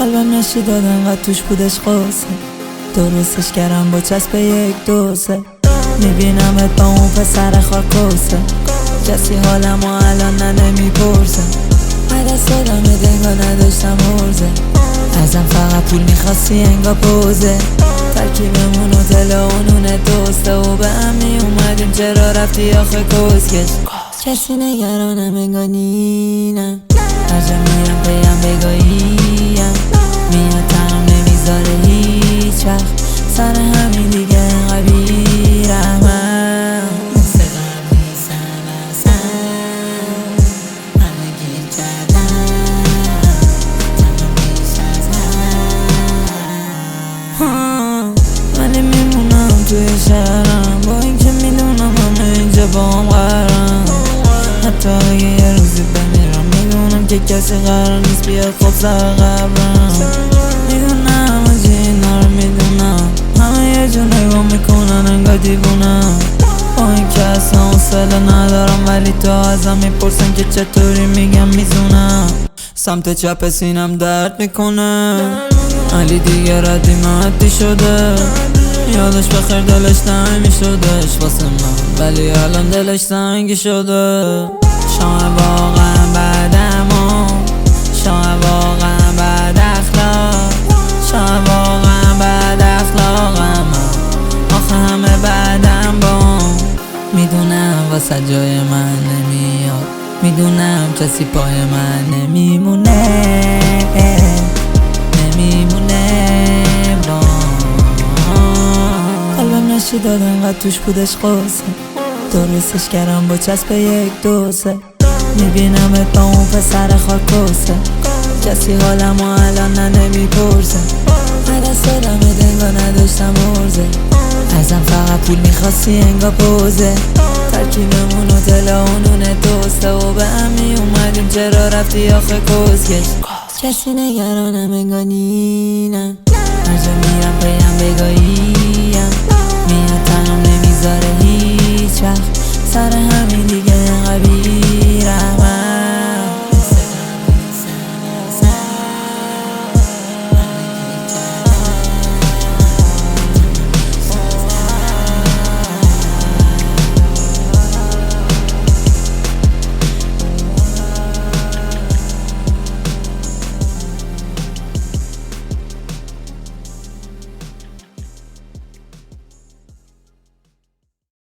قلبم نشی داد انقدر توش بودش قاسه، درستش کردم با چسب 1 2 3. میبینمت با اون پسر خاکوسه، کسی حالمو الان نمیپرسه. دست دادم انگار نداشتم عرضه، ازم فقط پول میخواستی انگار پوزه. ترکیبمون و تلونون دوسته و به هم میومدیم، چرا رفتی آخه کسکش؟ کسی نگرانم انگار نینم، هر جا میرم پیم بگاهیم، میاد تنم نمیذاره هیچ وقت، سر همین دیگه انقدر بیرحمم. مثل قبل نیستم اصلا، همه گیر کردم تنم بیش از هم، ولی میمونم توی شهرم، با اینکه میدونم همه اینجا با هم قرارم. حتی اگه یه روزی بمیرم میدونم که کسی قرار نیست بیاد خب سر قبرم. میدونم آجی اینا رو میدونم، همه یه جور نگاه میکنن انگار دیوونم. با این که اصلا حوصله ندارم، ولی تو ازم میپرسن که چطوری، میگم میزونم. سمت چپ سینم درد میکنه، علی دیگه ردی مدی شده. یادش بخیر دلش نمی شدش واسه من، ولی الان دلش سنگی شده. شاید واقعا بعدم و شاید واقعا بد اخلاق، شاید واقعا بد اخلاقم، آخه همه بعدم با. میدونم واسه جای من نمیاد، میدونم کسی پای من نمیمونه، قلبم نشی داد انقدر توش بودش قاسه، درستش کردم با چسب 1 2 3. میبینمت با اون پسر خاکوسه، کسی حالمو الان نمیپرسه. دست دادم انگار نداشتم عرضه، ازم فقط پول میخواستی انگار پوزه. ترکیبمون و تلونون دوسته و به هم میومدیم، چرا رفتی آخه کسکش؟ کسی نگرانم انگار نینم، هر جا میرم پیم بگاهیم، میاد تنم نمیذاره هیچ وقت، سر هم